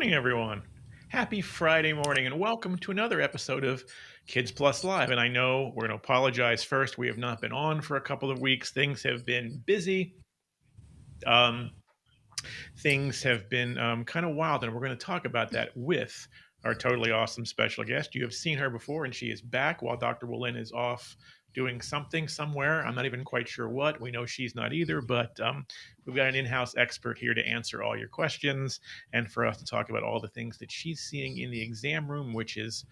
morning, everyone. Happy Friday morning, and welcome to another episode of Kids Plus Live. And I know we're going to apologize first. We have not been on for a couple of weeks. Things have been busy. Um, things have been kind of wild, and we're going to talk about that with our totally awesome special guest. You have seen her before, and she is back while Dr. Wallin is off doing something somewhere. I'm not even quite sure what. We know she's not either, but we've got an in house expert here to answer all your questions and for us to talk about all the things that she's seeing in the exam room, which is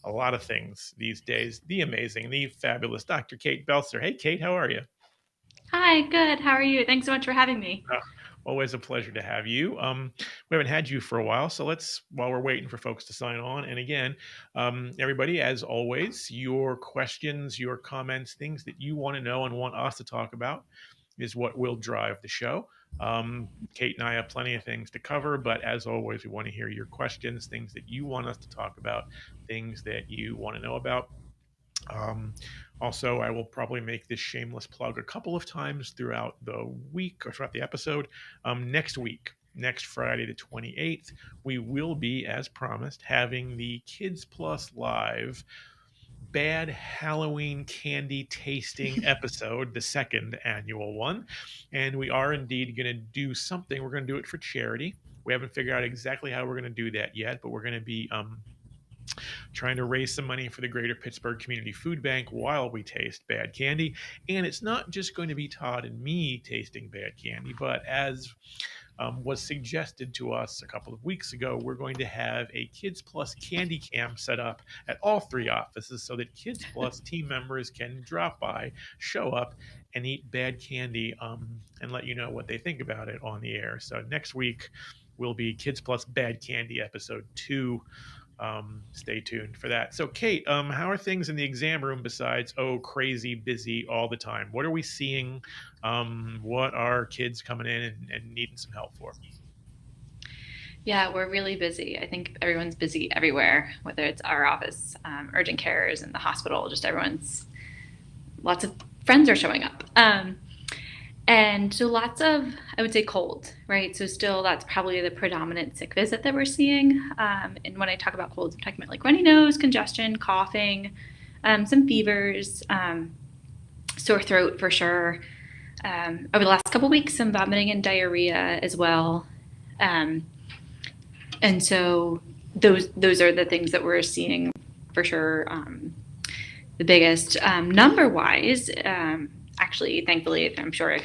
a lot of things these days. The amazing, the fabulous Dr. Kate Belser. Hey, Kate, how are you? Hi, good. How are you? Thanks so much for having me. Uh, Always a pleasure to have you. We haven't had you for a while, so while we're waiting for folks to sign on, and again, everybody, as always, your questions, your comments, things that you want to know and want us to talk about is what will drive the show. Kate and I have plenty of things to cover, but as always, we want to hear your questions, things that you want us to talk about, things that you want to know about. Um, Also, I will probably make this shameless plug a couple of times throughout the week or throughout the episode. Next week, next Friday, the 28th, we will be, as promised, having the Kids Plus Live Bad Halloween Candy Tasting episode, the second annual one. And we are indeed going to do something. We're going to do it for charity. We haven't figured out exactly how we're going to do that yet, but we're going to be trying to raise some money for the Greater Pittsburgh Community Food Bank while we taste bad candy. And it's not just going to be Todd and me tasting bad candy, but as was suggested to us a couple of weeks ago, we're going to have a Kids Plus candy cam set up at all three offices so that Kids Plus team members can drop by, show up, and eat bad candy and let you know what they think about it on the air. So next week will be Kids Plus Bad Candy episode 2. Stay tuned for that. So, Kate, how are things in the exam room besides, oh, crazy busy all the time? What are we seeing? What are kids coming in and needing some help for? Yeah, we're really busy. I think everyone's busy everywhere, whether it's our office, urgent cares, and the hospital. Just lots of friends are showing up. And so lots of, I would say, cold, right? So still, that's probably the predominant sick visit that we're seeing. And when I talk about colds, I'm talking about like runny nose, congestion, coughing, some fevers, sore throat for sure. Over the last couple weeks, some vomiting and diarrhea as well. Um, and so those are the things that we're seeing for sure. The biggest number wise, actually, thankfully, I'm sure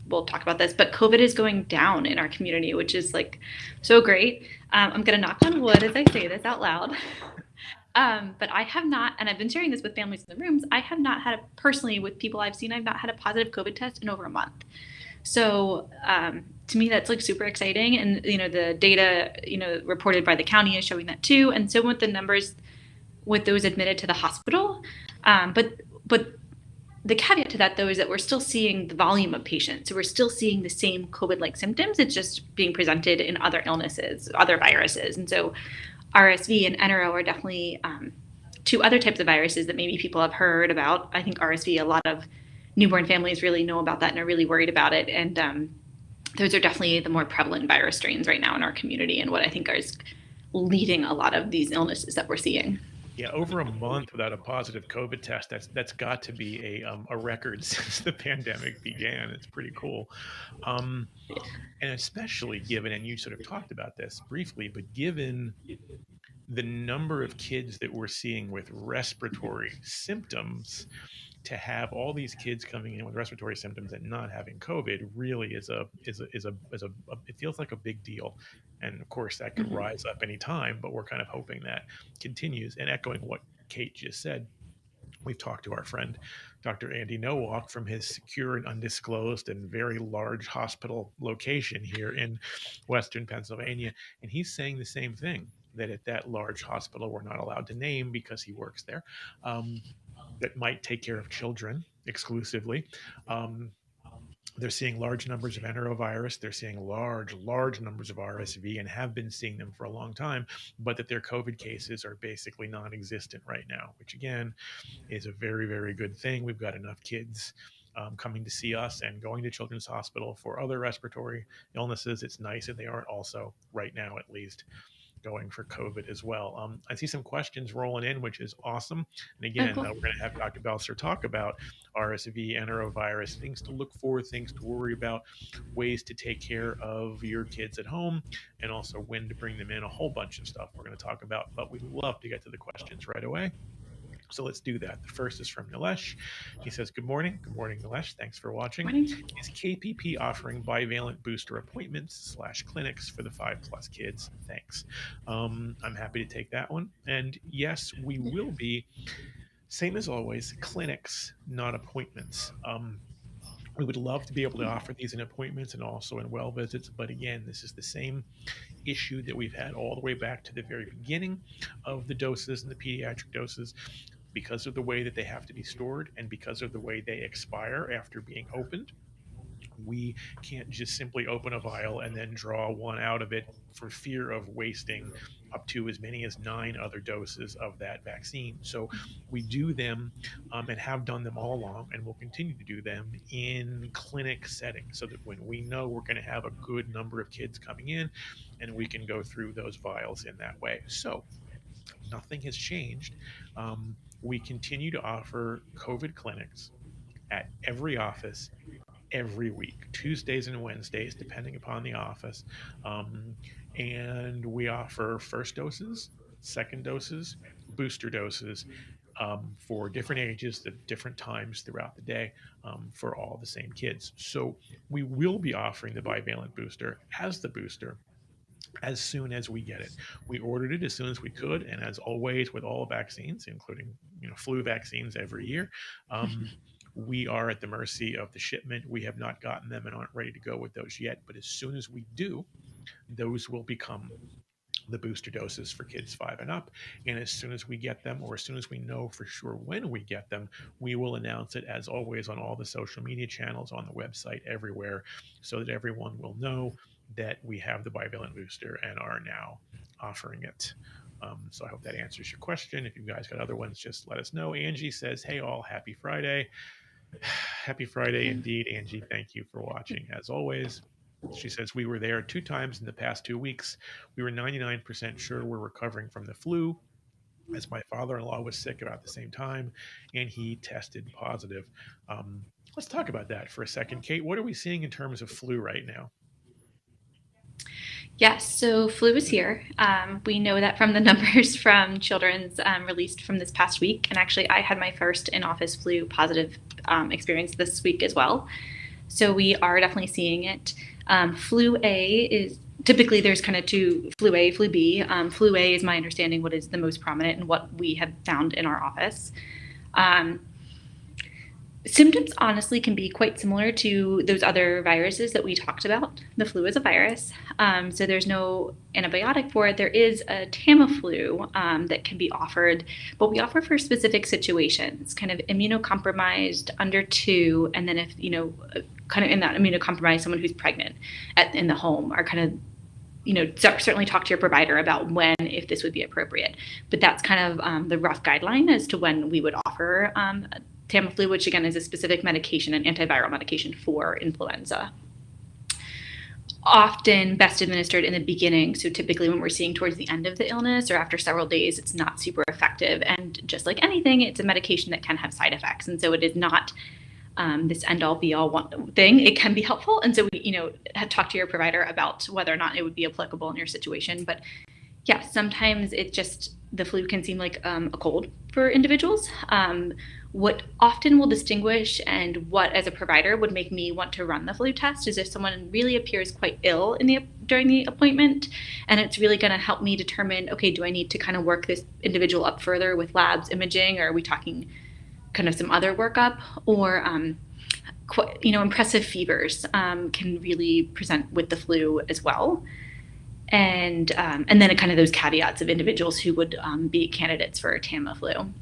we'll talk about this, but COVID is going down in our community, which is like so great. I'm gonna knock on wood as I say this out loud. But I have not, and I've been sharing this with families in the rooms. I have not had personally with people I've seen. I've not had a positive COVID test in over a month. So to me, that's like super exciting. And the data reported by the county is showing that too. And so with the numbers with those admitted to the hospital, but the caveat to that though is that we're still seeing the volume of patients. So we're still seeing the same COVID-like symptoms. It's just being presented in other illnesses, other viruses. And so RSV and NRO are definitely two other types of viruses that maybe people have heard about. I think RSV, a lot of newborn families really know about that and are really worried about it. And those are definitely the more prevalent virus strains right now in our community and what I think is leading a lot of these illnesses that we're seeing. Yeah, over a month without a positive COVID test. That's got to be a record since the pandemic began. It's pretty cool. Um, and especially given, and you sort of talked about this briefly, but given the number of kids that we're seeing with respiratory symptoms, to have all these kids coming in with respiratory symptoms and not having COVID really it feels like a big deal. And of course, that could Mm-hmm. rise up anytime, but we're kind of hoping that continues. And echoing what Kate just said, we've talked to our friend Dr. Andy Nowak from his secure and undisclosed and very large hospital location here in Western Pennsylvania, and he's saying the same thing, that at that large hospital we're not allowed to name because he works there, um, that might take care of children exclusively. Um, they're seeing large numbers of enterovirus. They're seeing large numbers of RSV and have been seeing them for a long time, but that their COVID cases are basically non existent right now, which again is a very, very good thing. We've got enough kids coming to see us and going to Children's Hospital for other respiratory illnesses. It's nice that they aren't also, right now at least, going for COVID as well. I see some questions rolling in, which is awesome. And Oh, again, cool. we're going to have Dr. Belser talk about RSV, enterovirus, things to look for, things to worry about, ways to take care of your kids at home, and also when to bring them in. A whole bunch of stuff we're going to talk about, but we'd love to get to the questions right away. So let's do that. The first is from Nilesh. He says, Good morning. Good morning, Nilesh. Thanks for watching. Morning. Is KPP offering bivalent booster appointments / clinics for the 5+ kids? Thanks. I'm happy to take that one. And yes, we will be, same as always, clinics, not appointments. We would love to be able to offer these in appointments and also in well visits. But again, this is the same issue that we've had all the way back to the very beginning of the doses and the pediatric doses, because of the way that they have to be stored and because of the way they expire after being opened. We can't just simply open a vial and then draw one out of it for fear of wasting up to as many as 9 other doses of that vaccine. So we do them, and have done them all along, and will continue to do them in clinic settings so that when we know we're going to have a good number of kids coming in, and we can go through those vials in that way. So nothing has changed. We continue to offer COVID clinics at every office every week, Tuesdays and Wednesdays, depending upon the office. Um, and we offer first doses, second doses, booster doses, for different ages at different times throughout the day, for all the same kids. So we will be offering the bivalent booster as the booster as soon as we get it. We ordered it as soon as we could, and as always with all vaccines, including flu vaccines every year, we are at the mercy of the shipment. We have not gotten them and aren't ready to go with those yet, but as soon as we do, those will become the booster doses for kids 5 and up. And as soon as we get them, or as soon as we know for sure when we get them, we will announce it as always on all the social media channels, on the website, everywhere, so that everyone will know that we have the bivalent booster and are now offering it. So I hope that answers your question. If you guys got other ones, just let us know. Angie says, Hey, all, happy Friday. Happy Friday indeed, Angie. Thank you for watching as always. She says, We were there 2 times in the past 2 weeks. We were 99% sure we're recovering from the flu, as my father in law was sick about the same time and he tested positive. Let's talk about that for a second. Kate, what are we seeing in terms of flu right now? Yes, so flu is here. We know that from the numbers from children's released from this past week. And actually, I had my first in office flu positive experience this week as well. So we are definitely seeing it. Flu A is typically there's kind of two, flu A, flu B. Flu A is my understanding what is the most prominent and what we have found in our office. Symptoms honestly can be quite similar to those other viruses that we talked about. The flu is a virus, so there's no antibiotic for it. There is a Tamiflu that can be offered, but we offer for specific situations, kind of immunocompromised under 2, and then if, kind of in that immunocompromised, someone who's pregnant in the home are kind of, certainly talk to your provider about when, if this would be appropriate. But that's kind of the rough guideline as to when we would offer Tamiflu, which again is a specific medication, an antiviral medication for influenza. Often best administered in the beginning. So typically when we're seeing towards the end of the illness or after several days, it's not super effective. And just like anything, it's a medication that can have side effects. And so it is not this end all be all one thing. It can be helpful. And so we, talk to your provider about whether or not it would be applicable in your situation. But yeah, sometimes it just, the flu can seem like a cold for individuals. What often will distinguish and what as a provider would make me want to run the flu test is if someone really appears quite ill during the appointment, and it's really going to help me determine, okay, do I need to kind of work this individual up further with labs, imaging, or are we talking kind of some other workup? Or impressive fevers can really present with the flu as well. And then kind of those caveats of individuals who would be candidates for Tamiflu.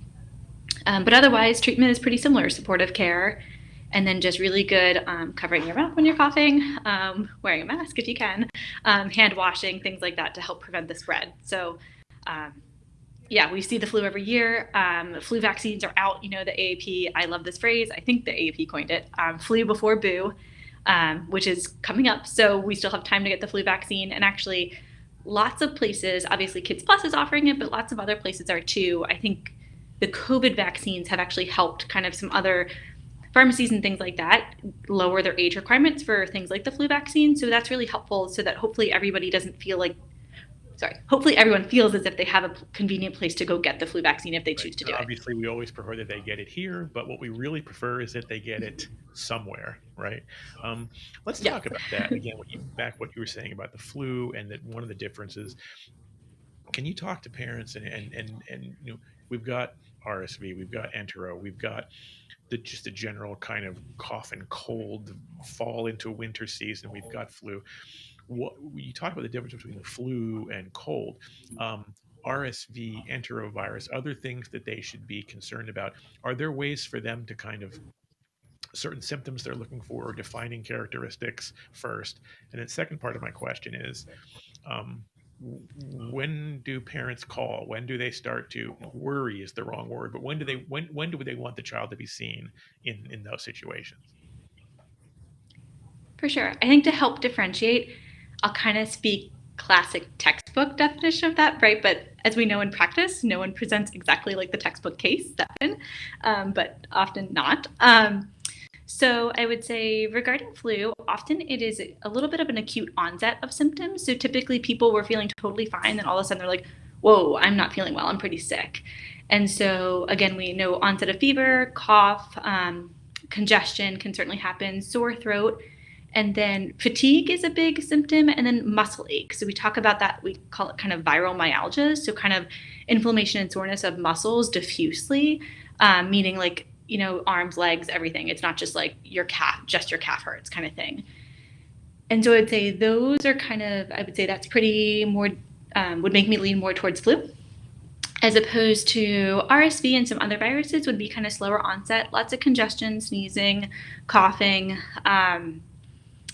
But otherwise, treatment is pretty similar: supportive care, and then just really good covering your mouth when you're coughing, wearing a mask if you can, hand washing, things like that to help prevent the spread. So we see the flu every year. Flu vaccines are out. The AAP, I love this phrase. I think the AAP coined it, flu before boo, which is coming up. So we still have time to get the flu vaccine. And actually, lots of places, obviously Kids Plus is offering it, but lots of other places are too. I think the COVID vaccines have actually helped kind of some other pharmacies and things like that lower their age requirements for things like the flu vaccine. So that's really helpful so that hopefully everybody doesn't feel like, sorry, hopefully everyone feels as if they have a convenient place to go get the flu vaccine if they Right. choose to And do it. obviously, we always prefer that they get it here, but what we really prefer is that they get it somewhere, right? Um, let's Yes. talk about that again. What you were saying about the flu, and that one of the differences. Can you talk to parents and we've got RSV, we've got entero, we've got just a general kind of cough and cold fall into winter season. We've got flu. What you talk about the difference between the flu and cold, RSV, enterovirus, other things that they should be concerned about. Are there ways for them to kind of certain symptoms they're looking for or defining characteristics first? And then second part of my question is, um, when do parents call? When do they start to worry is the wrong word, but when do they want the child to be seen in those situations? For sure. I think to help differentiate, I'll kind of speak classic textbook definition of that, right? But as we know in practice, no one presents exactly like the textbook case, often, but often not. So I would say regarding flu, often it is a little bit of an acute onset of symptoms. So typically people were feeling totally fine, then all of a sudden they're like, whoa, I'm not feeling well, I'm pretty sick. And so again, we know onset of fever, cough, congestion can certainly happen, sore throat, and then fatigue is a big symptom, and then muscle ache. So we talk about that, we call it kind of viral myalgia. So kind of inflammation and soreness of muscles diffusely, meaning like, arms, legs, everything. It's not just like your calf, just your calf hurts kind of thing. And so I'd say those are kind of, I would say that's pretty more, would make me lean more towards flu, as opposed to RSV and some other viruses would be kind of slower onset, lots of congestion, sneezing, coughing,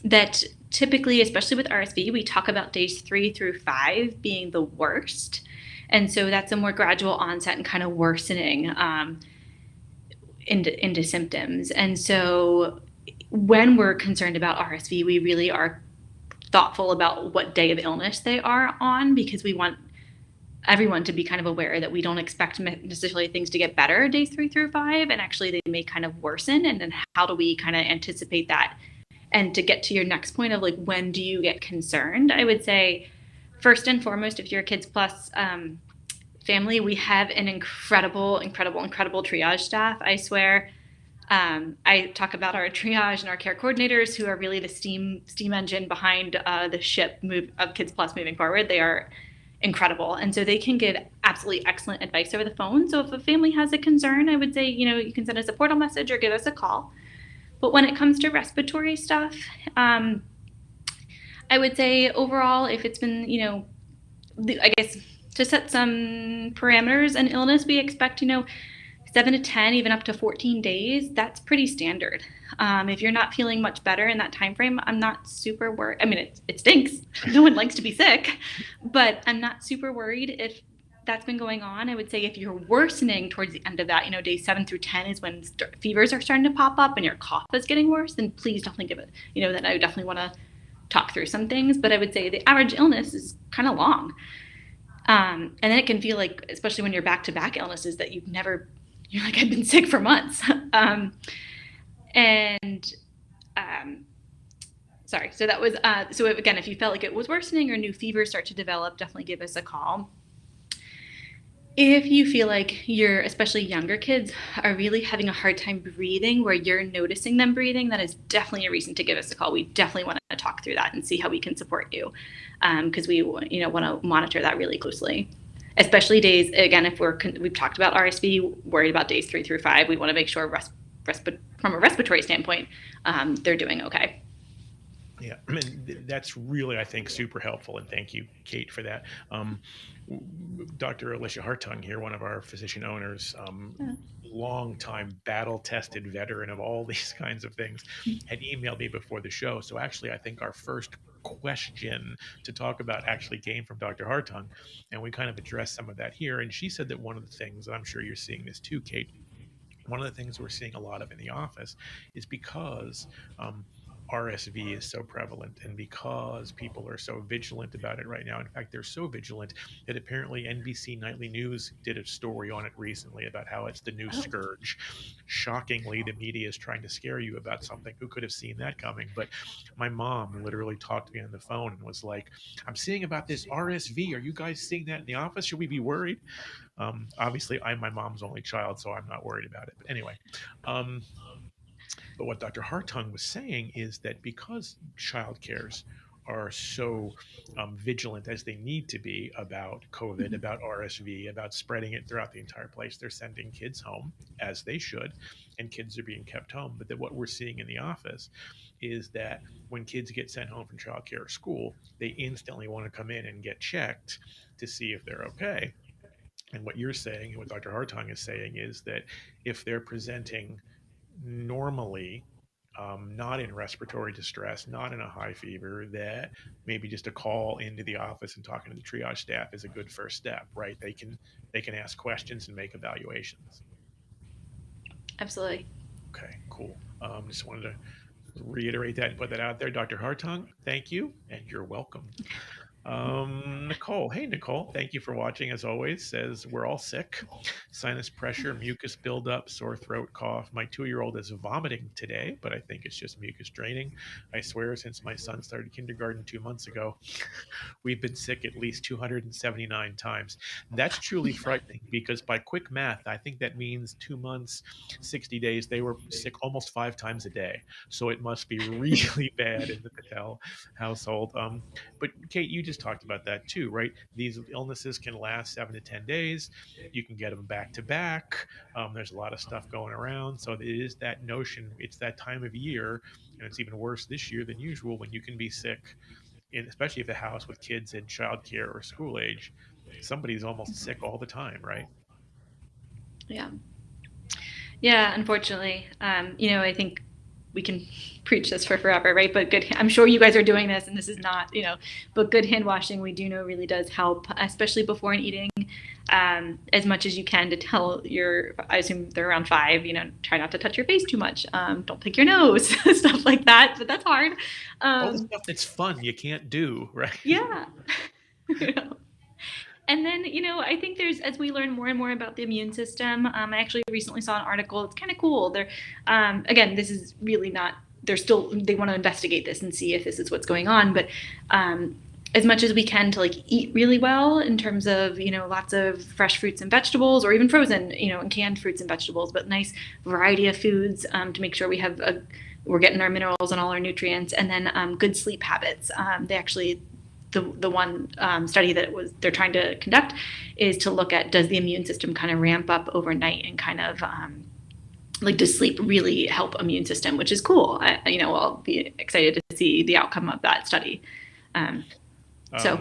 that typically, especially with RSV, we talk about days 3 through 5 being the worst. And so that's a more gradual onset and kind of worsening into symptoms. And so when we're concerned about RSV, we really are thoughtful about what day of illness they are on, because we want everyone to be kind of aware that we don't expect necessarily things to get better days 3 through 5, and actually they may kind of worsen. And then how do we kind of anticipate that? And to get to your next point of like, when do you get concerned? I would say, first and foremost, if you're a Kids Plus family, we have an incredible triage staff. I swear, I talk about our triage and our care coordinators, who are really the steam engine behind the ship move of Kids Plus moving forward. They are incredible, and so they can give absolutely excellent advice over the phone. So if a family has a concern, I would say, you can send us a portal message or give us a call. But when it comes to respiratory stuff, I would say overall, if it's been, I guess to set some parameters, an illness we expect, 7 to 10, even up to 14 days, that's pretty standard. If you're not feeling much better in that time frame, I'm not super worried. I mean, it stinks. No one likes to be sick, but I'm not super worried if that's been going on. I would say if you're worsening towards the end of that, days 7 through 10 is when fevers are starting to pop up and your cough is getting worse, then please don't think of it. Then I would definitely want to talk through some things. But I would say the average illness is kind of long. And then it can feel like, especially when you're back to back illnesses, that you're like, I've been sick for months. And sorry. So that was, so again, if you felt like it was worsening or new fevers start to develop, definitely give us a call. If you feel like especially younger kids, are really having a hard time breathing, where you're noticing them breathing, that is definitely a reason to give us a call. We definitely want to talk through that and see how we can support you, because we want to monitor that really closely. Especially days, again, if we've talked about RSV, worried about days 3 through 5, we want to make sure from a respiratory standpoint, they're doing okay. Yeah, I mean that's really, I think, super helpful, and thank you, Kate, for that. Dr. Alicia Hartung here, one of our physician owners, long time battle tested veteran of all these kinds of things, had emailed me before the show. So actually, I think our first question to talk about actually came from Dr. Hartung, and we kind of addressed some of that here. And she said that one of the things, and I'm sure you're seeing this too, Kate, one of the things we're seeing a lot of in the office is because um, RSV is so prevalent and because people are so vigilant about it right now. In fact, they're so vigilant that apparently NBC Nightly News did a story on it recently about how it's the new Oh, scourge. Shockingly, the media is trying to scare you about something. Who could have seen that coming? But my mom literally talked to me on the phone and was like, I'm seeing about this RSV. Are you guys seeing that in the office? Should we be worried? Obviously, I'm my mom's only child, so I'm not worried about it. But anyway, um, but what Dr. Hartung was saying is that because child cares are so vigilant as they need to be about COVID, about RSV, about spreading it throughout the entire place, they're sending kids home as they should, and kids are being kept home. But that what we're seeing in the office is that when kids get sent home from childcare or school, they instantly want to come in and get checked to see if they're okay. And what you're saying, and what Dr. Hartung is saying, is that if they're presenting normally, not in respiratory distress, not in a high fever, that maybe just a call into the office and talking to the triage staff is a good first step, right? They can ask questions and make evaluations. absolutely. Okay, cool. Just wanted to reiterate that and put that out there. Dr. Hartung, thank you, and you're welcome. Nicole, hey Nicole, thank you for watching as always. Says we're all sick, sinus pressure, mucus buildup, sore throat, cough. My 2-year-old is vomiting today, but I think it's just mucus draining. I swear, since my son started kindergarten 2 months ago, we've been sick at least 279 times. That's truly frightening because by quick math, I think that means 2 months, 60 days, they were sick almost 5 times a day. So it must be really bad in the Patel household. But Kate, you just talked about that too, right? These illnesses can last 7 to 10 days. You can get them back to back. There's a lot of stuff going around. So it is that notion, it's that time of year, and it's even worse this year than usual when you can be sick especially if the house with kids in childcare or school age, somebody's almost sick all the time, right? Yeah. Yeah, unfortunately. I think we can preach this for forever, right? But good, I'm sure you guys are doing this and this is not, but good hand washing, we do know really does help, especially before and eating, as much as you can to tell I assume they're around 5, try not to touch your face too much. Don't pick your nose, stuff like that, but that's hard. All the Um, stuff that's fun you can't do, right? yeah. And then, I think as we learn more and more about the immune system, I actually recently saw an article. It's kind of cool. Again, this is really not, they want to investigate this and see if this is what's going on. But as much as we can to eat really well in terms of, lots of fresh fruits and vegetables or even frozen, and canned fruits and vegetables, but nice variety of foods to make sure we're getting our minerals and all our nutrients, and then good sleep habits. They actually the one study they're trying to conduct is to look at, does the immune system kind of ramp up overnight, and kind of does sleep really help immune system, which is cool. I'll be excited to see the outcome of that study. Um, so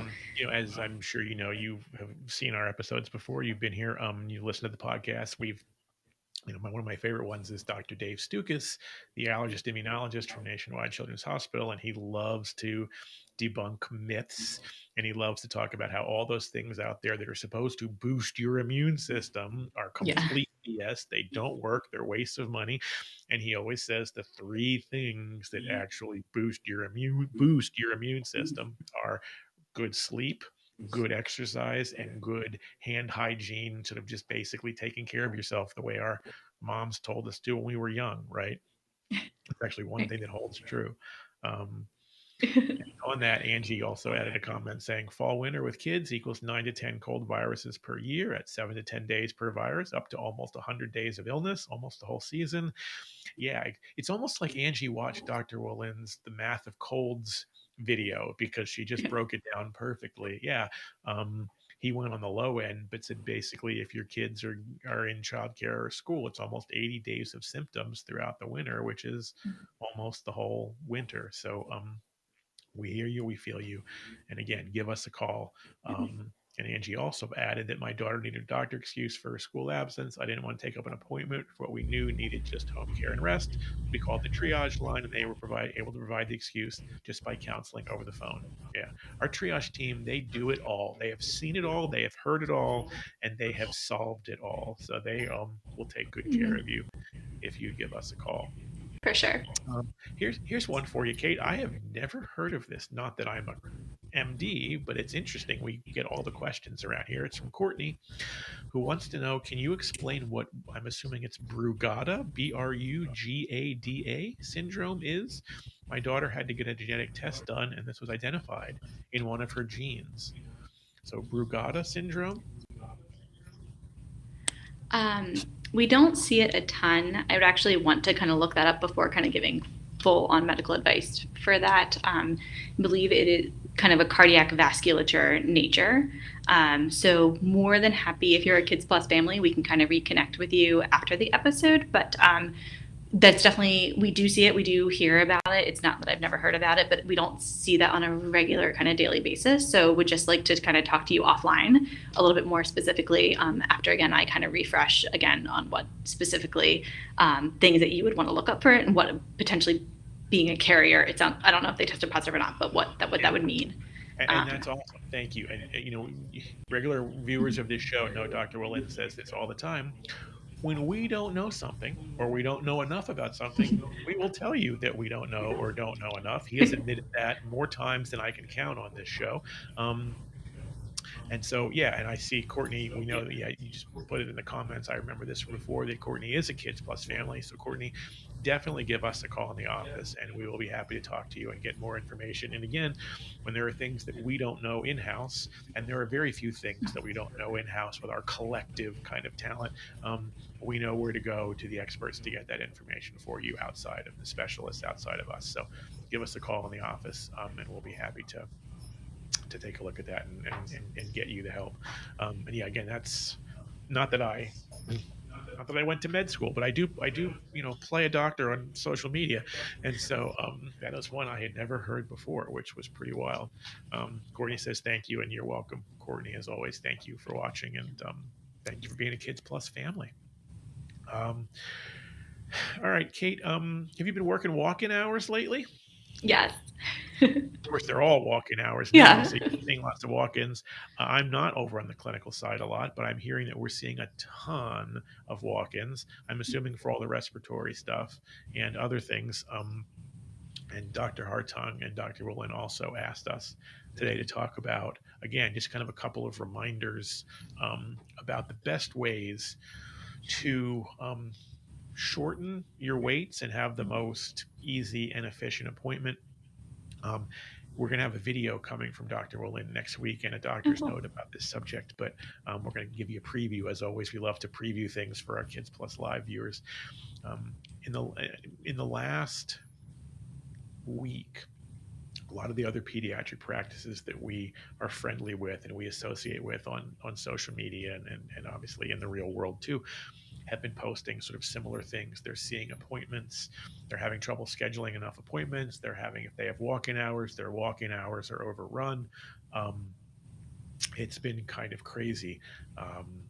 As I'm sure you know, you have seen our episodes before. You've been here. You listen to the podcast. One of my favorite ones is Dr. Dave Stukas, the allergist immunologist from Nationwide Children's Hospital, and he loves to debunk myths, and he loves to talk about how all those things out there that are supposed to boost your immune system are yeah. complete BS. They don't work. They're wastes of money. And he always says the 3 things that actually boost your immune system are good sleep, good exercise, and good hand hygiene, sort of just basically taking care of yourself the way our moms told us to when we were young, right? It's actually one Right. thing that holds true. Um, on that, Angie also added a comment saying fall winter with kids equals 9 to 10 cold viruses per year at 7 to 10 days per virus, up to almost 100 days of illness, almost the whole season. Yeah, it's almost like Angie watched Dr. Wolin's The Math of Colds video because she just broke it down perfectly. Yeah. Um, he went on the low end, but said basically if your kids are in childcare or school, it's almost 80 days of symptoms throughout the winter, which is almost the whole winter. So we hear you, we feel you. And again, give us a call. And Angie also added that my daughter needed a doctor excuse for her school absence. I didn't want to take up an appointment for what we knew needed just home care and rest. We called the triage line and they were able to provide the excuse just by counseling over the phone. Yeah. Our triage team, they do it all. They have seen it all, they have heard it all, and they have solved it all. So they will take good care of you if you give us a call. For sure. Here's one for you, Kate. I have never heard of this. Not that I'm a MD, but it's interesting. We get all the questions around here. It's from Courtney, who wants to know, can you explain what, I'm assuming it's Brugada, Brugada syndrome is? My daughter had to get a genetic test done, and this was identified in one of her genes. So Brugada syndrome. We don't see it a ton. I would actually want to kind of look that up before kind of giving full on medical advice for that. I believe it is kind of a cardiac vasculature nature. So more than happy if you're a Kids Plus family, we can kind of reconnect with you after the episode. But that's definitely, we do see it, we do hear about it. It's not that I've never heard about it, but we don't see that on a regular kind of daily basis. So would just like to kind of talk to you offline a little bit more specifically, after again I kind of refresh again on what specifically things that you would want to look up for it, and what potentially being a carrier, it's not, I don't know if they tested positive or not, but what that Yeah. would mean. And um, that's awesome. Thank you. And regular viewers of this show know Dr. Willin says this all the time. When we don't know something, or we don't know enough about something, we will tell you that we don't know or don't know enough. He has admitted that more times than I can count on this show. Um, and so, yeah, and I see Courtney. We know that, yeah, you just put it in the comments. I remember this from before, that Courtney is a Kids Plus family. So, Courtney, definitely give us a call in the office, and we will be happy to talk to you and get more information. And again, when there are things that we don't know in house, and there are very few things that we don't know in house with our collective kind of talent, we know where to go to the experts to get that information for you outside of the specialists, outside of us. So, give us a call in the office, and we'll be happy to take a look at that, and get you the help. And yeah, again, that's not that I not that I went to med school, but I do play a doctor on social media, and so that is one I had never heard before, which was pretty wild. Courtney says thank you, and you're welcome, Courtney. As always, thank you for watching, and thank you for being a Kids Plus family. Um, all right, Kate. Have you been working walk-in hours lately? yes. Of course, they're all walk-in hours now, Yeah. so you're seeing lots of walk-ins. I'm not over on the clinical side a lot, but I'm hearing that we're seeing a ton of walk-ins. I'm assuming for all the respiratory stuff and other things. And Dr. Hartung and Dr. Woolen also asked us today to talk about, again, just kind of a couple of reminders about the best ways to shorten your waits and have the most easy and efficient appointment. um, we're going to have a video coming from Dr. Wolin next week and a Oh, doctor's cool. note about this subject, but we're going to give you a preview. As always, we love to preview things for our Kids Plus Live viewers. Um, in the last week, a lot of the other pediatric practices that we are friendly with and we associate with on social media, and obviously in the real world too, have been posting sort of similar things. They're seeing appointments. They're having trouble scheduling enough appointments. They're having, if they have walk-in hours, their walk-in hours are overrun. Um, it's been kind of crazy.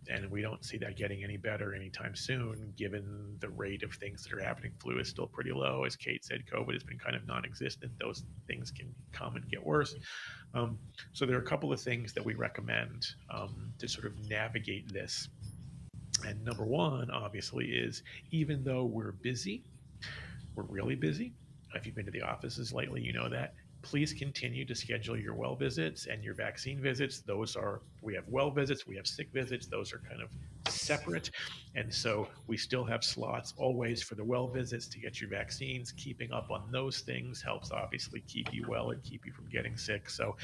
And we don't see that getting any better anytime soon, given the rate of things that are happening. Flu is still pretty low. As Kate said, COVID has been kind of non existent. Those things can come and get worse. Um, so there are a couple of things that we recommend to sort of navigate this. And number one, obviously, is even though we're busy, we're really busy. If you've been to the offices lately, you know that. Please continue to schedule your well visits and your vaccine visits. Those are, we have well visits, we have sick visits. Those are kind of separate. And so we still have slots always for the well visits to get your vaccines. Keeping up on those things helps obviously keep you well and keep you from getting sick. So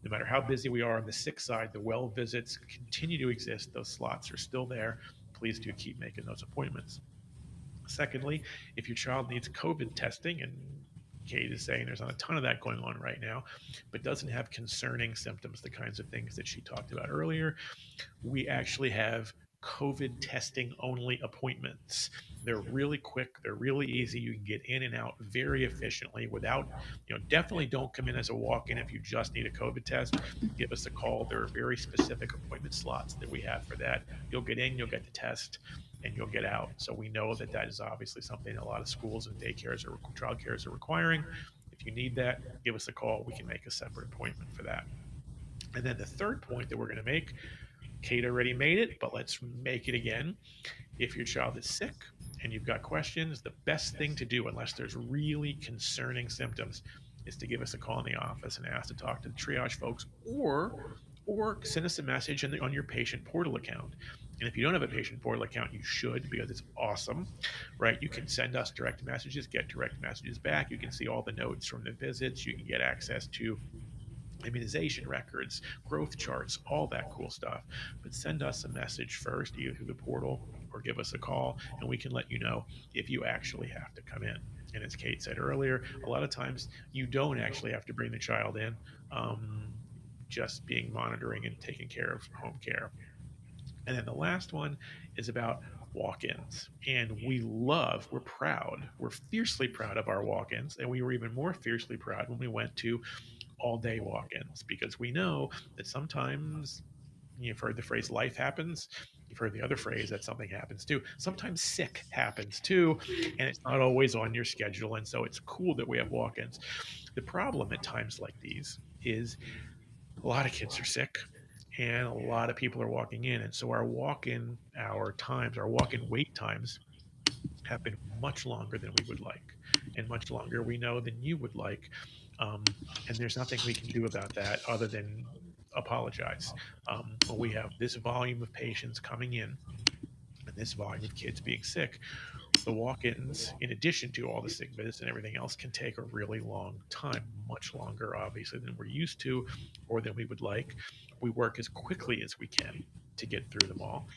no matter how busy we are on the sick side, the well visits continue to exist. Those slots are still there. Please do keep making those appointments. Secondly, if your child needs COVID testing, and Kate is saying there's not a ton of that going on right now, but doesn't have concerning symptoms, the kinds of things that she talked about earlier, we actually have COVID testing only appointments. They're really quick, they're really easy. You can get in and out very efficiently without, definitely don't come in as a walk in if you just need a COVID test. Give us a call. There are very specific appointment slots that we have for that. You'll get in, you'll get the test, and you'll get out. So we know that that is obviously something a lot of schools and daycares or child cares are requiring. If you need that, give us a call. We can make a separate appointment for that. And then the third point that we're going to make, Kate already made it, but let's make it again. If your child is sick and you've got questions, the best thing to do, unless there's really concerning symptoms, is to give us a call in the office and ask to talk to the triage folks, or send us a message on your patient portal account. And if you don't have a patient portal account, you should, because it's awesome, right? You can send us direct messages, get direct messages back. You can see all the notes from the visits. You can get access to immunization records, growth charts, all that cool stuff. But send us a message first, either through the portal or give us a call, and we can let you know if you actually have to come in. And as Kate said earlier, a lot of times you don't actually have to bring the child in, um, just being monitoring and taking care of home care. And then the last one is about walk ins. And we're proud, we're fiercely proud of our walk ins. And we were even more fiercely proud when we went to all day walk ins, because we know that sometimes you've heard the phrase life happens. You've heard the other phrase that something happens too. Sometimes sick happens too, and it's not always on your schedule. And so it's cool that we have walk ins. The problem at times like these is a lot of kids are sick and a lot of people are walking in. And so our walk in hour times, our walk in wait times have been much longer than we would like, and much longer we know than you would like. Um, and there's nothing we can do about that other than apologize. When we have this volume of patients coming in and this volume of kids being sick, the walk-ins, in addition to all the sick visits and everything else, can take a really long time, much longer, obviously, than we're used to or than we would like. We work as quickly as we can to get through them all,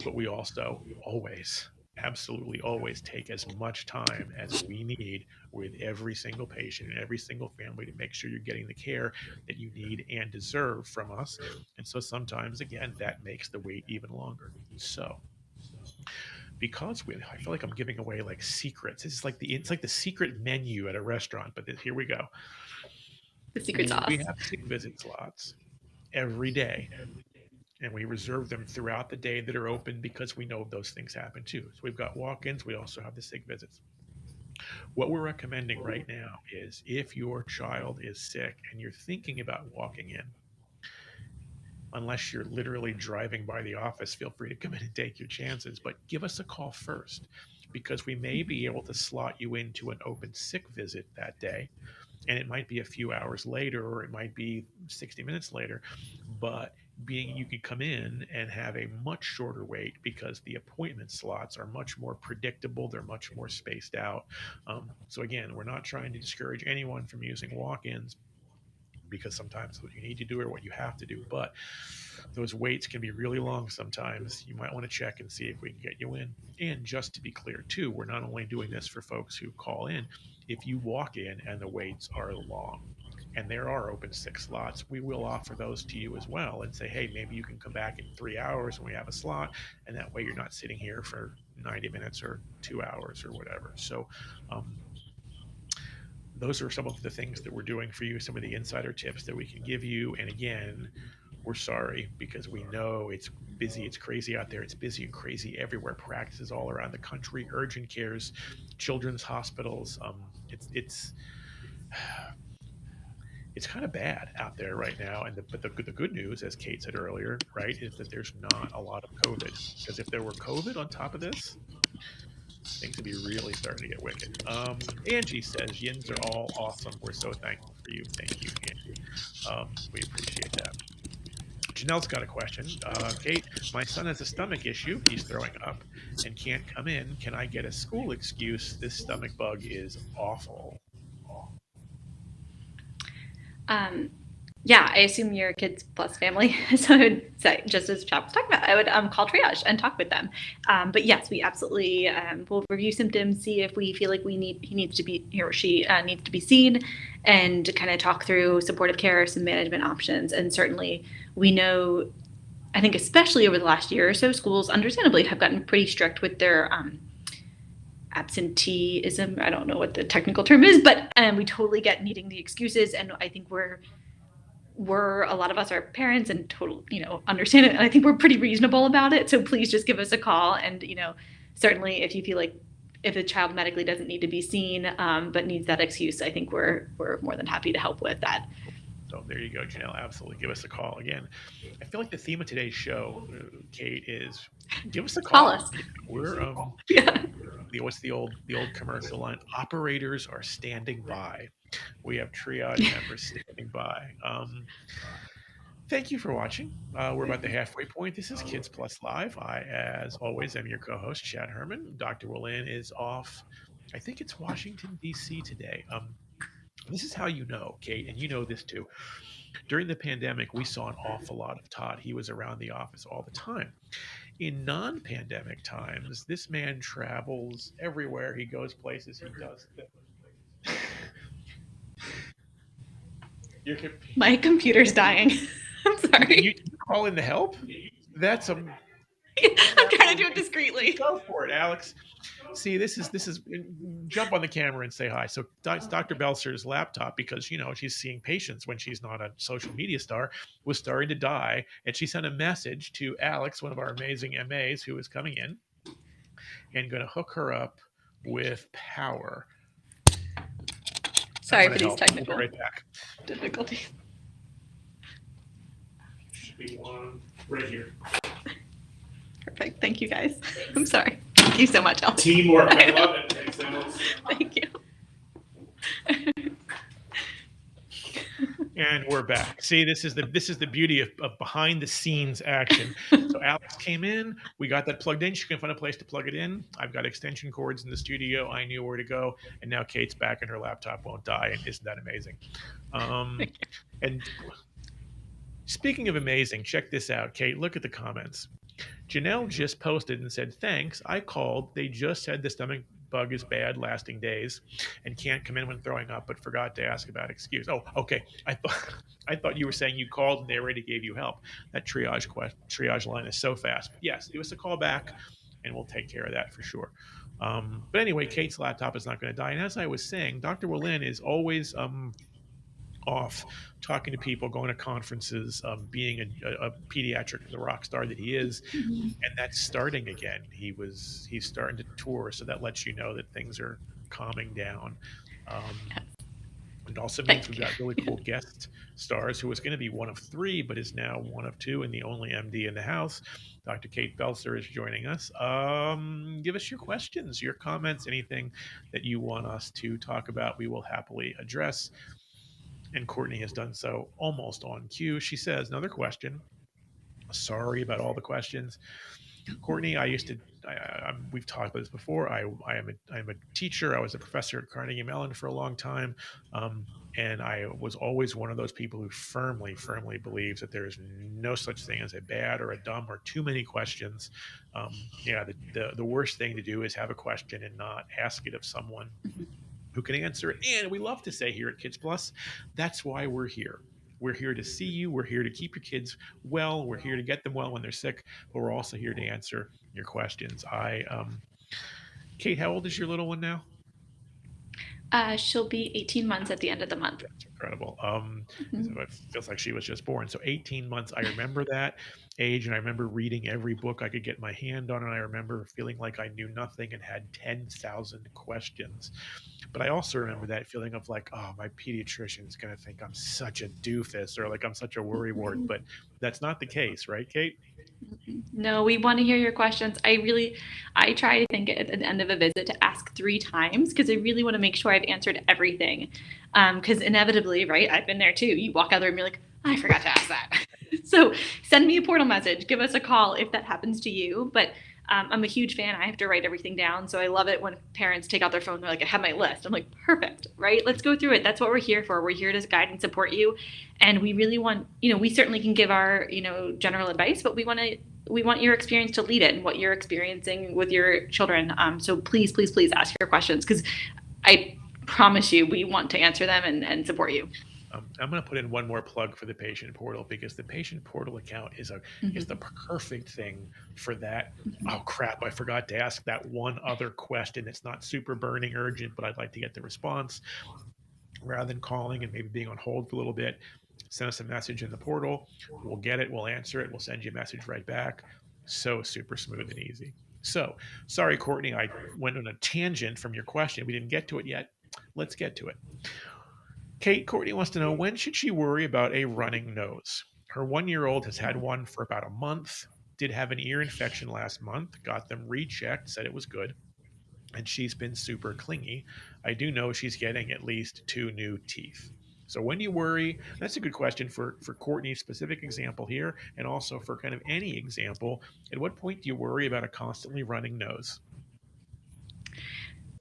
but we also always, absolutely always take as much time as we need with every single patient and every single family to make sure you're getting the care that you need and deserve from us. And so sometimes, again, that makes the wait even longer. So, because I feel like I'm giving away like secrets. It's like the secret menu at a restaurant. But here we go. The secret We sauce. have sick visit slots every day, and we reserve them throughout the day that are open because we know those things happen too. So we've got walk-ins. We also have the sick visits. What we're recommending right now is, if your child is sick and you're thinking about walking in, unless you're literally driving by the office, feel free to come in and take your chances. But give us a call first, because we may be able to slot you into an open sick visit that day. And it might be a few hours later, or it might be 60 minutes later. But being you could come in and have a much shorter wait, because the appointment slots are much more predictable, they're much more spaced out. So again, we're not trying to discourage anyone from using walk-ins, because sometimes what you need to do or what you have to do. But those waits can be really long sometimes. You might want to check and see if we can get you in. And just to be clear, too, we're not only doing this for folks who call in. If you walk in and the waits are long, and there are open sick slots, we will offer those to you as well and say, hey, maybe you can come back in 3 hours when we have a slot. And that way you're not sitting here for 90 minutes or 2 hours or whatever. So, those are some of the things that we're doing for you, some of the insider tips that we can give you. And again, we're sorry, because we know it's busy, it's crazy out there, it's busy and crazy everywhere. Practices all around the country, urgent cares, children's hospitals. It's kind of bad out there right now. But the good news, as Kate said earlier, right, is that there's not a lot of COVID. Because if there were COVID on top of this, things would be really starting to get wicked. Angie says yins are all awesome. We're so thankful for you. Thank you, Angie. We appreciate that. Janelle's got a question. Kate, my son has a stomach issue. He's throwing up and can't come in. Can I get a school excuse? This stomach bug is awful. Um, yeah, I assume you're kids plus family. So I would say, just as Chad was talking about, I would call triage and talk with them. But yes, we absolutely will review symptoms, see if we feel like he or she needs to be seen, and kind of talk through supportive care, some management options. And certainly we know, I think especially over the last year or so, schools understandably have gotten pretty strict with their absenteeism. I don't know what the technical term is, but we totally get needing the excuses. And I think we're a lot of us are parents and total, understand it. And I think we're pretty reasonable about it. So please just give us a call. And, certainly if you feel like if a child medically doesn't need to be seen, but needs that excuse, I think we're more than happy to help with that. So there you go, Janelle. Absolutely. Give us a call. Again, I feel like the theme of today's show, Kate, is give us a Call call. us. We're Yeah. what's the old commercial line? Operators are standing by. We have triage members standing by. Thank you for watching. We're about the halfway point. This is Kids Plus Live. I, as always, am your co-host, Chad Herman. Dr. Willin is off. I think it's Washington, D.C. today. This is how you know, Kate, and you know this too. During the pandemic, we saw an awful lot of Todd. He was around the office all the time. In non-pandemic times, this man travels everywhere. He goes places. He does things. Your My computer's dying. I'm you sorry. call in the help? That's a That's I'm trying to do it absolutely discreetly. go for it, Alex. See, this is jump on the camera and say hi. So it's Dr. Belser's laptop, because she's seeing patients when she's not a social media star, was starting to die, and she sent a message to Alex, one of our amazing MAs, who is coming in and going to hook her up with power. I'm Sorry going for to these help. We'll be technical right back. difficulties. Should be one right here. Perfect. Thank you, guys. I'm sorry. Thank you so much, Alex. Teamwork. I love it. Thanks, Alex. Thank you. And we're back. See, this is the beauty of behind the scenes action. So Alex came in, we got that plugged in. She couldn't find a place to plug it in. I've got extension cords in the studio. I knew where to go, and now Kate's back, and her laptop won't die. And isn't that amazing? Thank you. And speaking of amazing, check this out, Kate. Look at the comments. Janelle just posted and said, "Thanks. I called. They just said the stomach bug is bad, lasting days, and can't come in when throwing up, but forgot to ask about excuse." Oh, okay. I thought you were saying you called and they already gave you help. That triage line is so fast. But yes, give us a call back, and we'll take care of that for sure. But anyway, Kate's laptop is not going to die. And as I was saying, Dr. Willin is always off talking to people, going to conferences, being a pediatric, the rock star that he is, and that's starting again. He's starting to tour, so that lets you know that things are calming down. It also means Thank we've you. got really cool guest stars, who was going to be one of three, but is now one of two and the only MD in the house. Dr. Kate Belser is joining us. Give us your questions, your comments, anything that you want us to talk about, we will happily address. And Courtney has done so almost on cue. She says, another question. Sorry about all the questions. Courtney, I used to. We've talked about this before. I'm a teacher. I was a professor at Carnegie Mellon for a long time, and I was always one of those people who firmly believes that there is no such thing as a bad or a dumb or too many questions. Yeah, the worst thing to do is have a question and not ask it of someone who can answer it. And we love to say here at Kids Plus, that's why we're here. We're here to see you. We're here to keep your kids well. We're here to get them well when they're sick, but we're also here to answer your questions. Kate, how old is your little one now? She'll be 18 months at the end of the month. That's incredible. Mhm. It feels like she was just born. So 18 months. I remember that age, and I remember reading every book I could get my hand on, and I remember feeling like I knew nothing and had 10,000 questions. But I also remember that feeling of like, oh, my pediatrician is going to think I'm such a doofus, or like I'm such a worrywart. But that's not the case, right, Kate? No, we want to hear your questions. I try to think at the end of a visit to ask 3 times because I really want to make sure I've answered everything. Because inevitably, right, I've been there too. You walk out there and you're like, I forgot to ask that. So send me a portal message. Give us a call if that happens to you. But I'm a huge fan. I have to write everything down. So I love it when parents take out their phone. They're like, I have my list. I'm like, perfect, right? Let's go through it. That's what we're here for. We're here to guide and support you. And we really want, we certainly can give our, general advice, but we want your experience to lead it and what you're experiencing with your children. So please, please, please ask your questions because I promise you we want to answer them and support you. I'm going to put in one more plug for the patient portal, because the patient portal account is the perfect thing for that. Oh crap! I forgot to ask that one other question. It's not super burning urgent, but I'd like to get the response. Rather than calling and maybe being on hold for a little bit, send us a message in the portal. We'll get it. We'll answer it. We'll send you a message right back. So super smooth and easy. So sorry, Courtney, I went on a tangent from your question. We didn't get to it yet. Let's get to it. Kate, Courtney wants to know, when should she worry about a running nose? Her 1-year-old has had one for about a month, did have an ear infection last month, got them rechecked, said it was good. and she's been super clingy. I do know she's getting at least two new teeth. So when you worry, that's a good question for Courtney's specific example here, and also for kind of any example. At what point do you worry about a constantly running nose?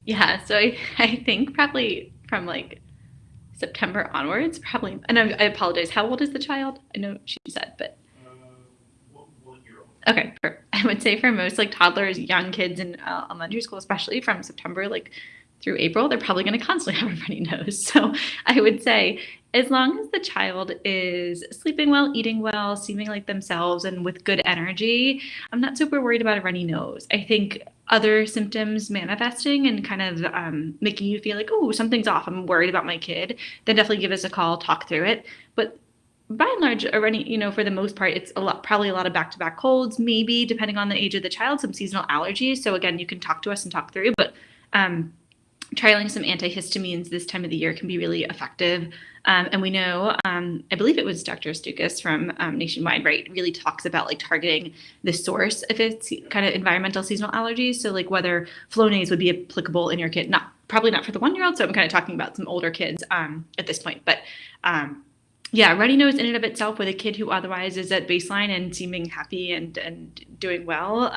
Yeah, so I think probably from like September onwards, probably. And I apologize. How old is the child? I know she said, but okay. I would say for most like toddlers, young kids in elementary school, especially from September like through April, they're probably going to constantly have a runny nose. So I would say as long as the child is sleeping well, eating well, seeming like themselves, and with good energy, I'm not super worried about a runny nose. I think other symptoms manifesting and kind of making you feel like, oh, something's off. I'm worried about my kid. Then definitely give us a call, talk through it. But by and large, already, for the most part, it's probably a lot of back-to-back colds, maybe depending on the age of the child, some seasonal allergies. So again, you can talk to us and talk through, but trialing some antihistamines this time of the year can be really effective. And we know, I believe it was Dr. Stukas from Nationwide, right, really talks about like targeting the source if it's kind of environmental seasonal allergies. So like whether Flonase would be applicable in your kid, probably not for the 1 year old. So I'm kind of talking about some older kids at this point, but yeah, runny nose in and of itself with a kid who otherwise is at baseline and seeming happy and doing well,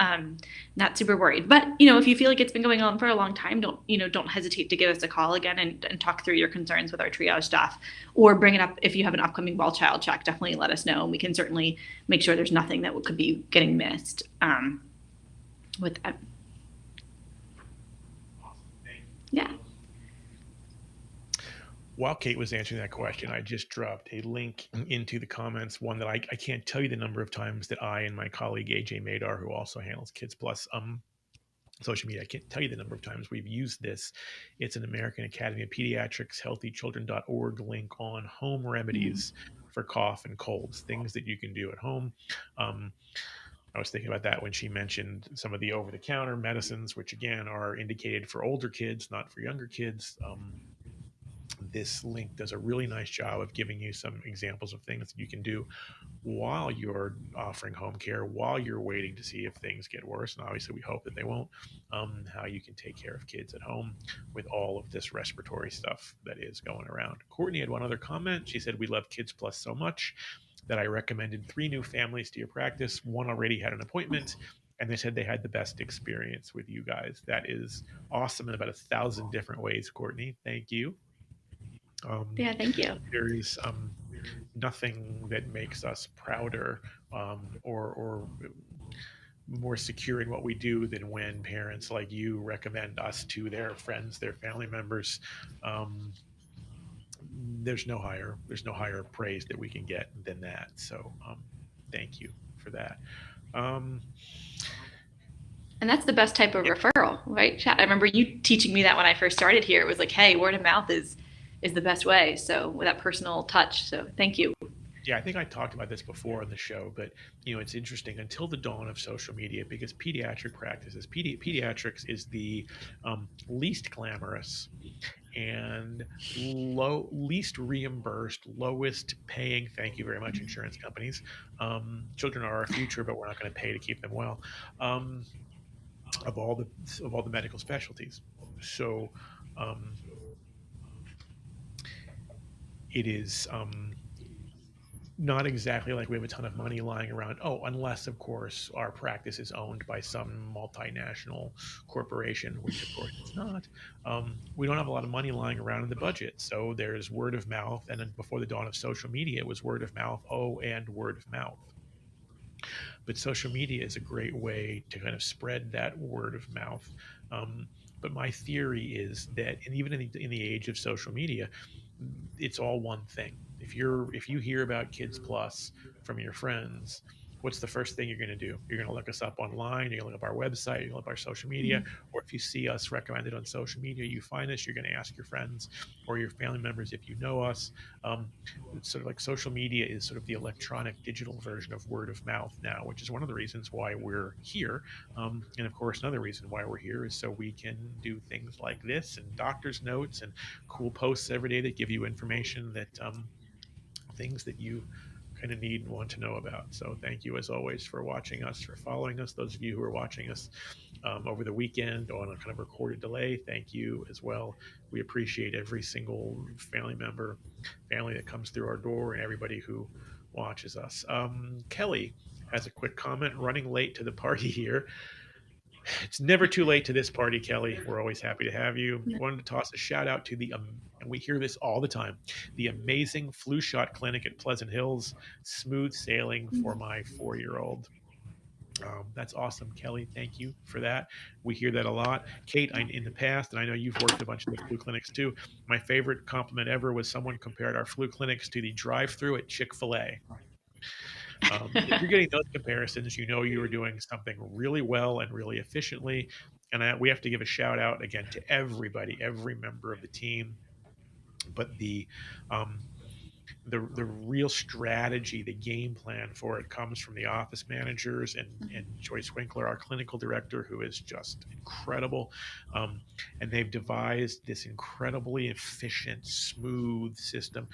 not super worried. But if you feel like it's been going on for a long time, don't hesitate to give us a call again and talk through your concerns with our triage staff, or bring it up if you have an upcoming well child check. Definitely let us know, and we can certainly make sure there's nothing that could be getting missed with that. Yeah. While Kate was answering that question, I just dropped a link into the comments, one that I can't tell you the number of times that I and my colleague AJ Madar, who also handles Kids Plus social media, I can't tell you the number of times we've used this. It's an American Academy of Pediatrics healthychildren.org link on home Mm. remedies for cough and colds, things that you can do at home. Um, I was thinking about that when she mentioned some of the over the counter medicines, which again are indicated for older kids, not for younger kids. This link does a really nice job of giving you some examples of things that you can do while you're offering home care, while you're waiting to see if things get worse. And obviously, we hope that they won't. How you can take care of kids at home with all of this respiratory stuff that is going around. Courtney had one other comment. She said, "We love Kids Plus so much that I recommended three new families to your practice. One already had an appointment." And they said they had the best experience with you guys. That is awesome in about 1,000 different ways, Courtney. Thank you. Um, Yeah, thank you. there is nothing that makes us prouder or more secure in what we do than when parents like you recommend us to their friends, their family members. Um, there's no higher praise that we can get than that. So thank you for that. Um, And that's the best type of referral, right? Chat. I remember you teaching me that when I first started here. It was like, hey, word of mouth is the best way. So with that personal touch. So thank you. Yeah, I think I talked about this before on the show, but it's interesting until the dawn of social media because pediatrics is the least glamorous and least reimbursed, lowest paying. Thank you very much, insurance companies. Children are our future, but we're not going to pay to keep them well. Um, of all the medical specialties, so um, it is. Not exactly like we have a ton of money lying around. Oh, unless, of course, our practice is owned by some multinational corporation, which, of course, it's not. We don't have a lot of money lying around in the budget. So there's word of mouth. And then before the dawn of social media, it was word of mouth. Oh, and word of mouth. But social media is a great way to kind of spread that word of mouth. Um, but my theory is that, and even in the age of social media, it's all one thing. If you hear about Kids Plus from your friends, what's the first thing you're going to do? You're going to look us up online. You're going to look up our website. You're going to look up our social media. Or if you see us recommended on social media, you find us. You're going to ask your friends or your family members if you know us. Um, it's sort of like social media is sort of the electronic digital version of word of mouth now, which is one of the reasons why we're here. And of course, another reason why we're here is so we can do things like this and doctor's notes and cool posts every day that give you information that things that you kind of need and want to know about. So thank you as always for watching us, for following us. Those of you who are watching us over the weekend on a kind of recorded delay. Thank you as well. We appreciate every single family that comes through our door, and everybody who watches us. Kelly has a quick comment, running late to the party here. It's never too late to this party, Kelly. We're always happy to have you. Wanted to toss a shout out to and we hear this all the time, the amazing flu shot clinic at Pleasant Hills. Smooth sailing for my 4-year-old. That's awesome, Kelly. Thank you for that. We hear that a lot. Kate, in the past, and I know you've worked a bunch of the flu clinics too. My favorite compliment ever was someone compared our flu clinics to the drive-through at Chick-fil-A. If you're getting those comparisons, you know you are doing something really well and really efficiently. And we have to give a shout out again to everybody, every member of the team. But um, the real strategy, the game plan for it comes from the office managers and Joyce Winkler, our clinical director, who is just incredible. Um, and they've devised this incredibly efficient, smooth system.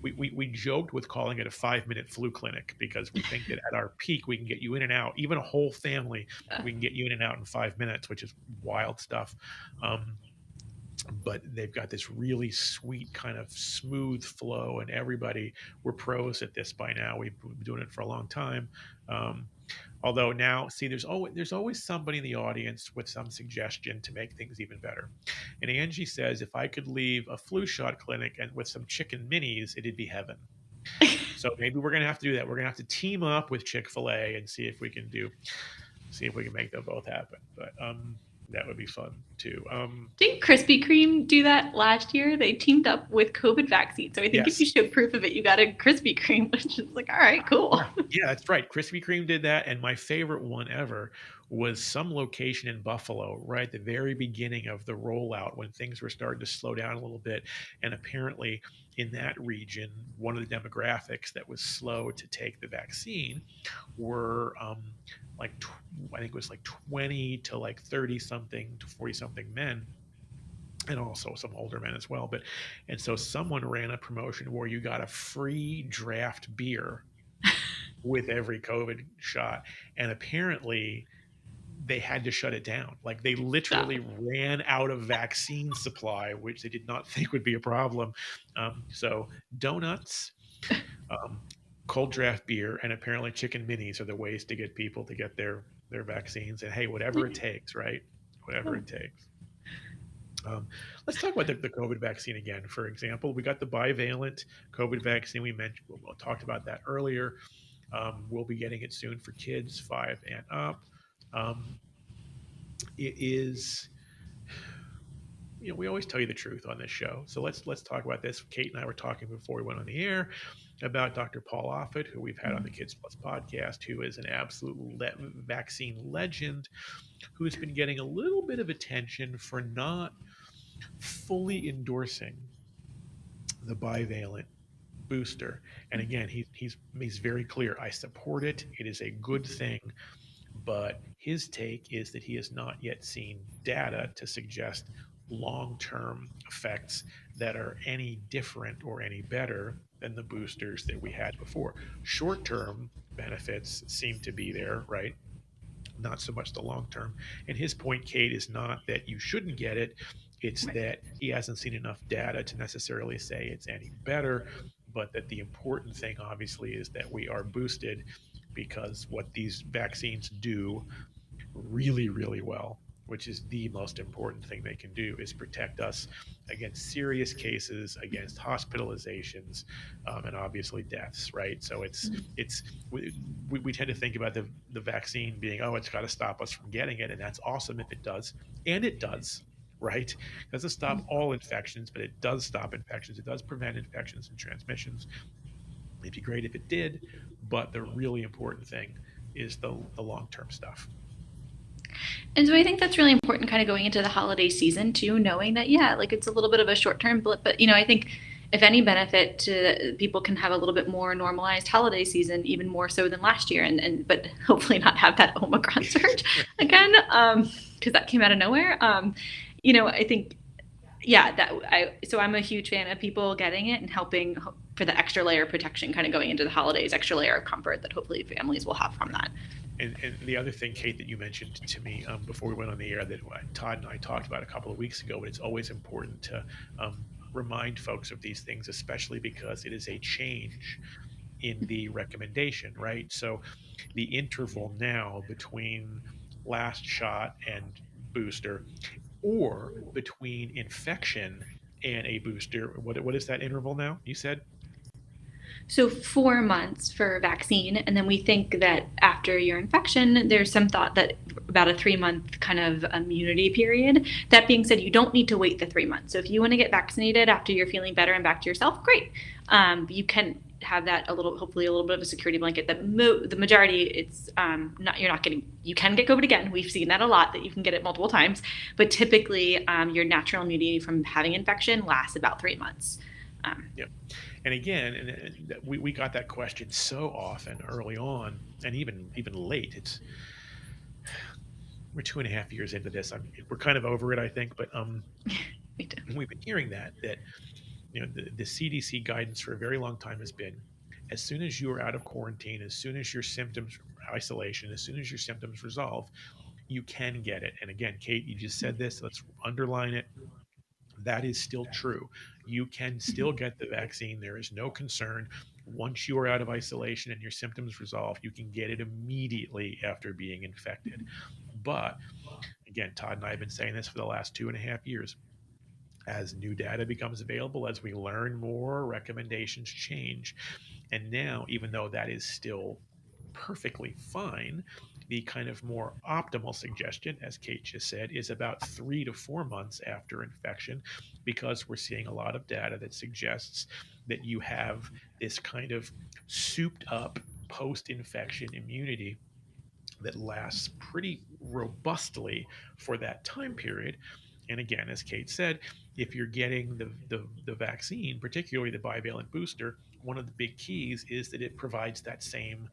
We joked with calling it a 5-minute flu clinic because we think that at our peak we can get you in and out, even a whole family, we can get you in and out in 5 minutes, which is wild stuff. But they've got this really sweet kind of smooth flow, and everybody, we're pros at this by now. We've been doing it for a long time. um, Although now, see, there's always somebody in the audience with some suggestion to make things even better. And Angie says, if I could leave a flu shot clinic and with some chicken minis, it'd be heaven. So maybe we're gonna have to do that. We're gonna have to team up with Chick-fil-A and see if we can make them both happen. But that would be fun too. Didn't Krispy Kreme do that last year? They teamed up with COVID vaccines. So I think if you Yes. show proof of it, you got a Krispy Kreme, which is like, all right, cool. Yeah, that's right. Krispy Kreme did that, and my favorite one ever was some location in Buffalo, right at the very beginning of the rollout when things were starting to slow down a little bit. And apparently, in that region, one of the demographics that was slow to take the vaccine were like I think it was like 20 to like 30 something to 40 something men, and also some older men as well. But and so someone ran a promotion where you got a free draft beer with every COVID shot. And apparently they had to shut it down. Like they Stop. literally ran out of vaccine supply, which they did not think would be a problem. So donuts, um, cold draft beer, and apparently chicken minis are the ways to get people to get their vaccines. And hey, whatever it takes, right? Whatever it takes. Um, let's talk about the COVID vaccine again. For example, we got the bivalent COVID vaccine. We talked about that earlier. We'll be getting it soon for kids 5 and up. Um, it is, we always tell you the truth on this show. So let's talk about this. Kate and I were talking before we went on the air about Dr. Paul Offit, who we've had on the Kids Plus podcast, who is an absolute vaccine legend, who's been getting a little bit of attention for not fully endorsing the bivalent booster. And again, he's very clear. I support it. It is a good thing. But his take is that he has not yet seen data to suggest long-term effects that are any different or any better than the boosters that we had before. Short-term benefits seem to be there, right? Not so much the long term. And his point, Kate, is not that you shouldn't get it. It's Right. that he hasn't seen enough data to necessarily say it's any better, but that the important thing, obviously, is that we are boosted because what these vaccines do really, really well, which is the most important thing they can do, is protect us against serious cases, against hospitalizations, and obviously deaths. Right. So it's we tend to think about the vaccine being, oh, it's got to stop us from getting it, and that's awesome if it does, and it does. Right. It doesn't stop all infections, but it does stop infections. It does prevent infections and transmissions. It'd be great if it did, but the really important thing is the long term stuff. And so I think that's really important kind of going into the holiday season too, knowing that, yeah, like it's a little bit of a short term blip, but I think if any benefit to people can have a little bit more normalized holiday season, even more so than last year, but hopefully not have that Omicron surge again, because that came out of nowhere. I think, yeah, so I'm a huge fan of people getting it and helping for the extra layer of protection kind of going into the holidays, extra layer of comfort that hopefully families will have from that. And the other thing, Kate, that you mentioned to me before we went on the air that Todd and I talked about a couple of weeks ago, but it's always important to remind folks of these things, especially because it is a change in the recommendation, right? So the interval now between last shot and booster, or between infection and a booster, what is that interval now? You said So 4 months for vaccine, and then we think that after your infection, there's some thought that about a 3 month kind of immunity period. That being said, you don't need to wait the 3 months. So if you want to get vaccinated after you're feeling better and back to yourself, great. You can have that a little, hopefully a little bit of a security blanket. That the majority, it's not, you're not getting. You can get COVID again. We've seen that a lot. That you can get it multiple times, but typically your natural immunity from having infection lasts about 3 months. Um, yep. And again, and we got that question so often early on, and even late. It's we're 2.5 years into this. We're kind of over it, I think. But Me too. we've been hearing that the CDC guidance for a very long time has been, as soon as you are out of quarantine, as soon as your symptoms isolation, as soon as your symptoms resolve, you can get it. And again, Kate, you just said this. Let's underline it. That is still true. You can still get the vaccine. There is no concern. Once you are out of isolation and your symptoms resolve, you can get it immediately after being infected. But again, Todd and I have been saying this for the last 2.5 years. As new data becomes available, as we learn more, recommendations change. And now, even though that is still perfectly fine, the kind of more optimal suggestion, as Kate just said, is about 3 to 4 months after infection, because we're seeing a lot of data that suggests that you have this kind of souped up post infection immunity that lasts pretty robustly for that time period. And again, as Kate said, if you're getting the vaccine, particularly the bivalent booster, one of the big keys is that it provides that same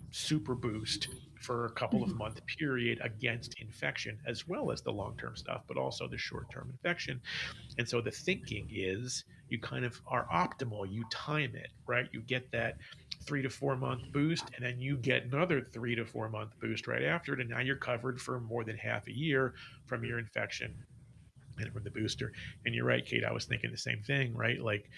super boost for a couple of month period against infection, as well as the long-term stuff, but also the short-term infection. And so the thinking is you kind of are optimal. You time it, right? You get that 3 to 4 month boost, and then you get another 3 to 4 month boost right after it. And now you're covered for more than half a year from your infection and from the booster. And you're right, Kate. I was thinking the same thing, right? Like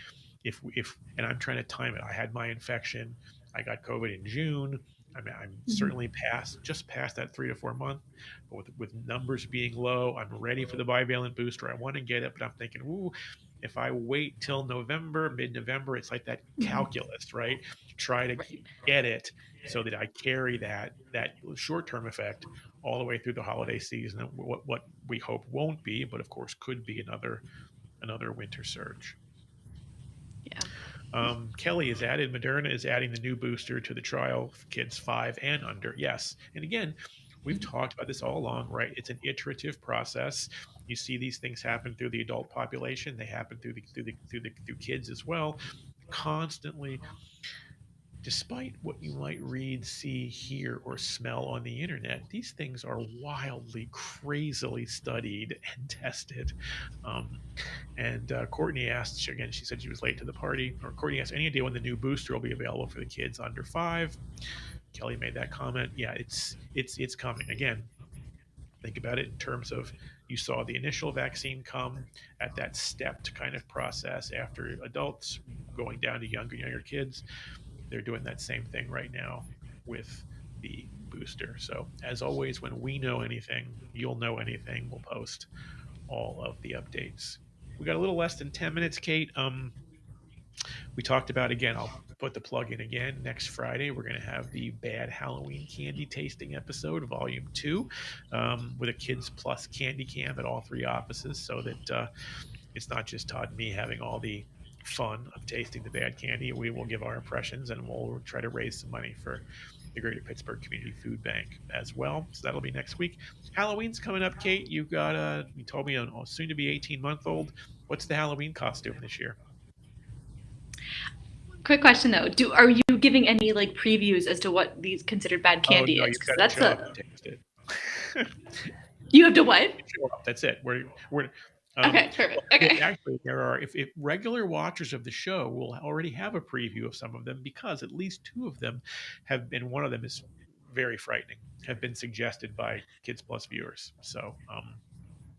and I'm trying to time it. I had my infection. I got COVID in June. I mean, I'm certainly just past that 3 to 4 month, but with numbers being low, I'm ready for the bivalent booster. I want to get it, but I'm thinking, ooh, if I wait till November, mid-November, it's like that calculus, right? Try to Right. get it so that I carry that short-term effect all the way through the holiday season. What we hope won't be, but of course could be another winter surge. Yeah. Kelly is added. Moderna is adding the new booster to the trial for kids 5 and under. Yes, and again, we've talked about this all along, right? It's an iterative process. You see these things happen through the adult population. They happen through kids as well. Constantly, despite what you might read, see, hear, or smell on the internet, these things are wildly, crazily studied and tested. Um, and Courtney asked again. She said she was late to the party. Or Courtney asked, any idea when the new booster will be available for the kids under 5? Kelly made that comment. Yeah, it's coming. Again, think about it in terms of you saw the initial vaccine come at that stepped kind of process after adults going down to younger kids. They're doing that same thing right now with the booster. So as always, when we know anything, you'll know anything. We'll post all of the updates. We got a little less than 10 minutes, Kate. We talked about, again, I'll put the plug in again. Next Friday, we're going to have the Bad Halloween Candy Tasting episode, Volume 2, with a Kids Plus Candy Cam at all 3 offices, so that it's not just Todd and me having all the fun of tasting the bad candy. We will give our impressions, and we'll try to raise some money for the Greater Pittsburgh Community Food Bank as well. So that'll be next week. Halloween's coming up, Kate. You've got you told me a soon to be 18-month-old. What's the Halloween costume this year? Quick question though: are you giving any like previews as to what these considered bad Oh candy no, is? you've Because got to that's show up a and taste it. you have to what? Show up. That's it. We're Okay, well, perfect. Okay. actually, there are if regular watchers of the show will already have a preview of some of them, because at least two of them have been. One of them is very frightening, have been suggested by Kids Plus viewers. So,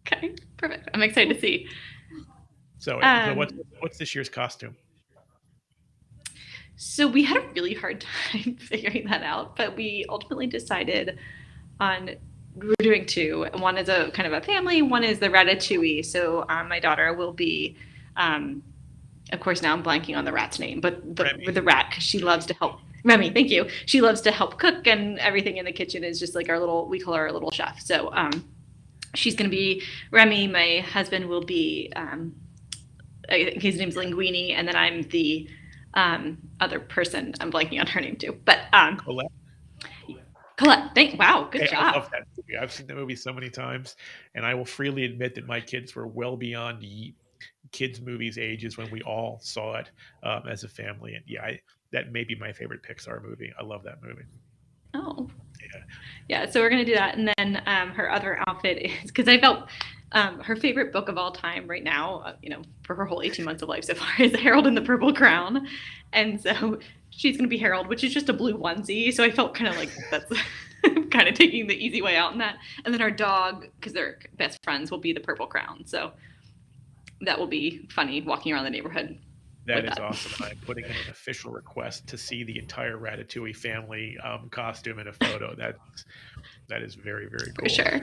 Okay, perfect. I'm excited to see. so Um, what's this year's costume? so we had a really hard time figuring that out, but we ultimately decided on we're doing two. One is a kind of a family. One is the ratatouille. So my daughter will be, um, of course, now I'm blanking on the rat's name, but Remy. with the rat because she loves to help. Remy, thank you. She loves to help cook, and everything in the kitchen is just like our little. We call her our little chef. So she's going to be Remy. My husband will be. His name's Linguini, and then I'm the other person. I'm blanking on her name too, but Colette. Colette. Wow, good Hey, I job. love that movie. I've seen that movie so many times, and I will freely admit that my kids were well beyond kids movies ages when we all saw it as a family. And yeah, that may be my favorite Pixar movie. I love that movie. Oh, Yeah, yeah, so we're gonna do that, and then her other outfit is because I felt her favorite book of all time right now, for her whole 18 months of life so far, is Harold and the Purple Crown, and so she's gonna be Harold, which is just a blue onesie. So I felt kind of like that's kind of taking the easy way out in that. And then our dog, because they're best friends, will be the Purple Crown. So that will be funny walking around the neighborhood that with is that. awesome. And I'm putting in an official request to see the entire Ratatouille family costume in a photo. That is very, very For cool. sure.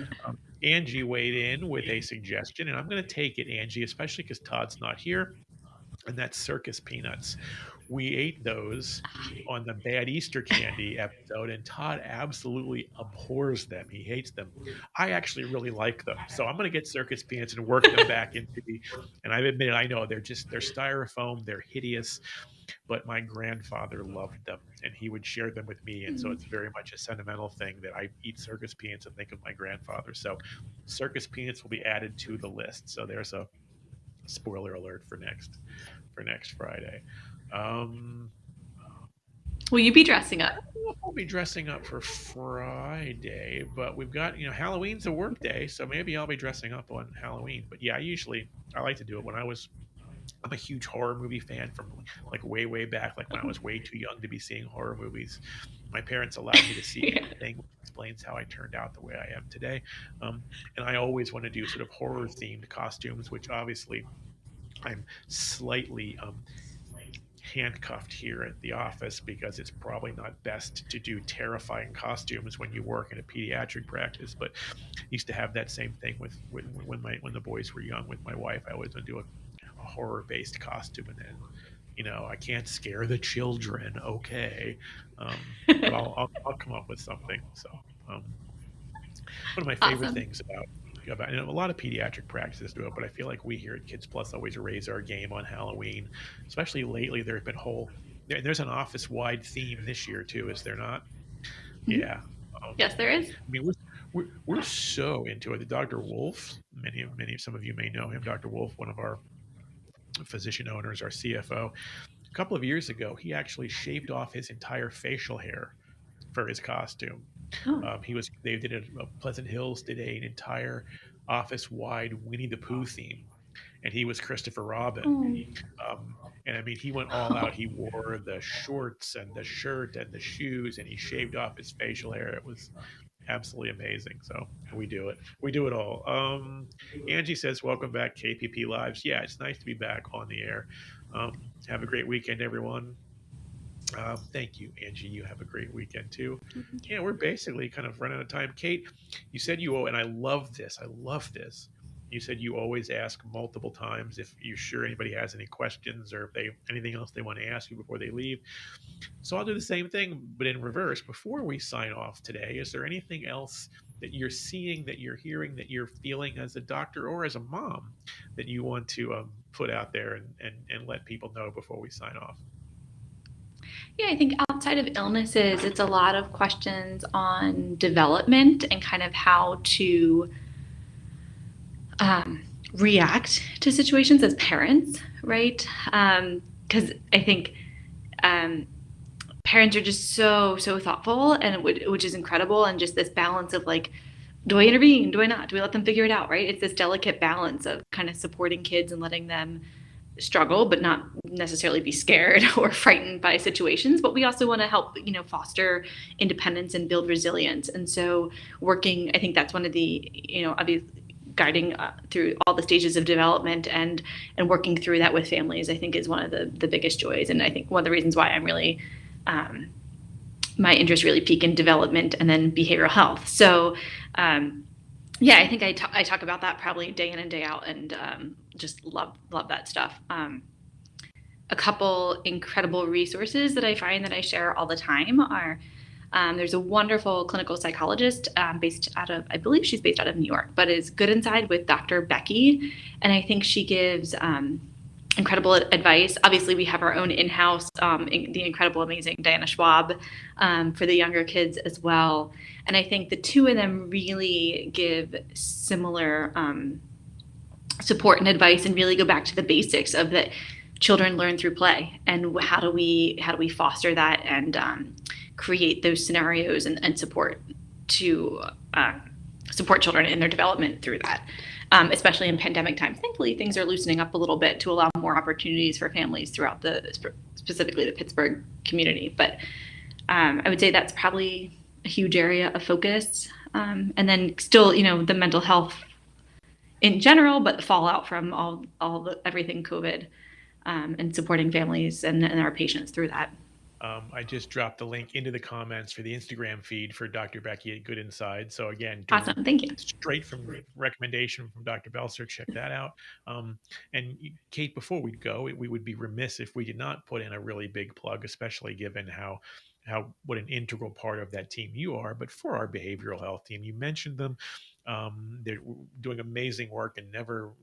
Angie weighed in with a suggestion, and I'm going to take it, Angie, especially because Todd's not here, and that's circus peanuts. We ate those on the Bad Easter Candy episode, and Todd absolutely abhors them. He hates them. I actually really like them, so I'm going to get circus peanuts and work them back into the. And I've admitted, I know they're styrofoam, they're hideous, but my grandfather loved them, and he would share them with me, and so it's very much a sentimental thing that I eat circus peanuts and think of my grandfather. So, circus peanuts will be added to the list. So there's a spoiler alert for next Friday. Um, Will you be dressing I up? don't know if I'll be dressing up for Friday, but we've got Halloween's a work day, so maybe I'll be dressing up on Halloween. But yeah, I like to do it when I'm a huge horror movie fan from like way back, like when I was way too young to be seeing horror movies. My parents allowed me to see Yeah. anything, which explains how I turned out the way I am today. And I always want to do sort of horror themed costumes, which obviously I'm slightly handcuffed here at the office because it's probably not best to do terrifying costumes when you work in a pediatric practice. But I used to have that same thing with when the boys were young with my wife. I always would do a horror based costume, and then I can't scare the children. Okay, but I'll come up with something. So um, one of my favorite Awesome. things about and a lot of pediatric practices do it, but I feel like we here at Kids Plus always raise our game on Halloween, especially lately. There have been there's an office wide theme this year too, is there not? Mhm. Yeah. Yes, there is. I mean, we're so into it. The Dr. Wolf, some of you may know him. Dr. Wolf, one of our physician owners, our CFO. A couple of years ago, he actually shaved off his entire facial hair for his costume. Oh. They did Pleasant Hills did an entire office wide Winnie the Pooh theme, and he was Christopher Robin. Oh. And I mean, he went all out. He wore the shorts and the shirt and the shoes, and he shaved off his facial hair. It was absolutely amazing. So we do it. We do it all. Angie says, "Welcome back, KPP Lives." Yeah, it's nice to be back on the air. Have a great weekend, everyone. Thank you, Angie. You have a great weekend too. Yeah, we're basically kind of running out of time. Kate, you said and I love this. I love this. You said you always ask multiple times if you're sure anybody has any questions or if they anything else they want to ask you before they leave. So I'll do the same thing, but in reverse. Before we sign off today, is there anything else that you're seeing, that you're hearing, that you're feeling as a doctor or as a mom that you want to put out there and let people know before we sign off? Yeah, I think outside of illnesses, it's a lot of questions on development and kind of how to um, react to situations as parents, right? Because I think um, parents are just so thoughtful, and which is incredible, and just this balance of like, do I intervene? Do I not? Do we let them figure it out? Right? It's this delicate balance of kind of supporting kids and letting them struggle but not necessarily be scared or frightened by situations, but we also want to help foster independence and build resilience. And so working, I think that's one of the obviously guiding through all the stages of development, and working through that with families, I think is one of the biggest joys. And I think one of the reasons why I'm really um, my interest really peak in development and then behavioral health. So yeah, I think I talk about that probably day in and day out, and just love that stuff. A couple incredible resources that I find that I share all the time are, there's a wonderful clinical psychologist based out of, I believe she's based out of New York, but is Good Inside with Dr. Becky. And I think she gives incredible advice. Obviously, we have our own in-house, the incredible, amazing Diana Schwab for the younger kids as well. And I think the two of them really give similar support and advice, and really go back to the basics of that children learn through play, and how do we foster that, and create those scenarios, and support to support children in their development through that, especially in pandemic times. Thankfully, things are loosening up a little bit to allow more opportunities for families throughout specifically the Pittsburgh community. But I would say that's probably a huge area of focus. And then still, the mental health in general, but the fallout from everything COVID, and supporting families and our patients through that. I just dropped the link into the comments for the Instagram feed for Dr. Becky at Good Inside. So again, Awesome. Thank you. straight from recommendation from Dr. Belser. Check that out. And Kate, before we go, we would be remiss if we did not put in a really big plug, especially given how what an integral part of that team you are. But for our behavioral health team, you mentioned them. They're doing amazing work, and never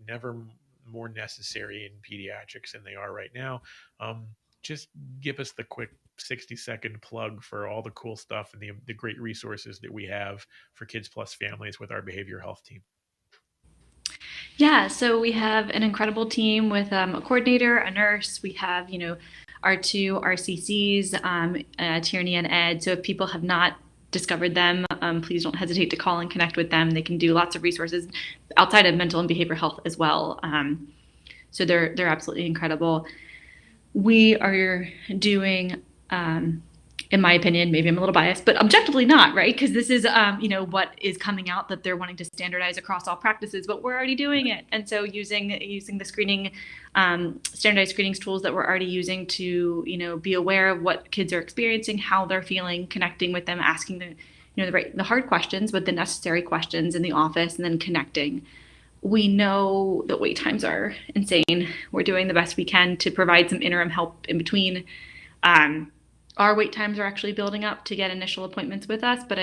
more necessary in pediatrics than they are right now. Just give us the quick 60-second plug for all the cool stuff and the great resources that we have for kids plus families with our behavioral health team. Yeah, so we have an incredible team with a coordinator, a nurse. We have, our two RCCs, Tierney and Ed. So if people have not discovered them, please don't hesitate to call and connect with them. They can do lots of resources outside of mental and behavioral health as well. So they're absolutely incredible. We are doing, in my opinion, maybe I'm a little biased, but objectively not, right? Because this is, what is coming out, that they're wanting to standardize across all practices, but we're already doing it. And so using the screening, standardized screenings tools that we're already using to, be aware of what kids are experiencing, how they're feeling, connecting with them, asking the hard questions, but the necessary questions in the office, and then connecting. We know that wait times are insane. We're doing the best we can to provide some interim help in between. Our wait times are actually building up to get initial appointments with us, but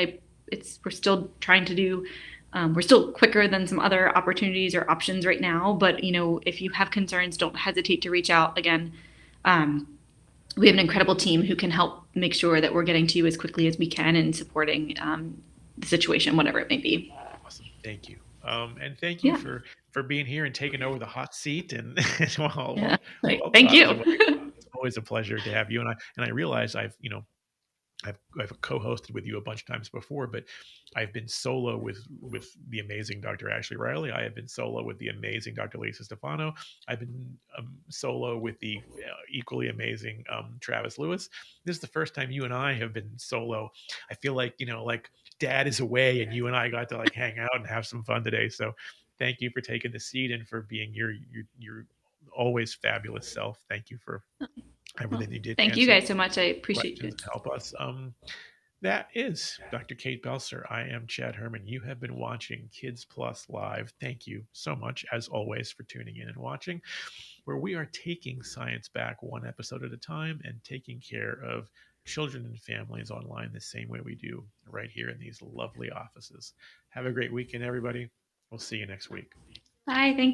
we're still trying to do. We're still quicker than some other opportunities or options right now. But if you have concerns, don't hesitate to reach out. Again, we have an incredible team who can help make sure that we're getting to you as quickly as we can, and supporting the situation, whatever it may be. Awesome. Thank you. And thank you Yeah. for being here and taking over the hot seat. And Yeah. while Thank Todd is you. away, it's always a pleasure to have you. And I realize I've co-hosted with you a bunch of times before, but I've been solo with the amazing Dr. Ashley Riley. I have been solo with the amazing Dr. Lisa Stefano. I've been solo with the equally amazing Travis Lewis. This is the first time you and I have been solo. I feel like like Dad is away, and you and I got to like hang out and have some fun today. So thank you for taking the seat and for being your always fabulous self. Thank you for Well, everything you did to thank you answer guys so much. I appreciate questions it. and help us. That is Dr. Kate Belser. I am Chad Herman. You have been watching Kids Plus Live. Thank you so much, as always, for tuning in and watching, where we are taking science back one episode at a time and taking care of children and families online the same way we do right here in these lovely offices. Have a great weekend, everybody. We'll see you next week. Bye. Thank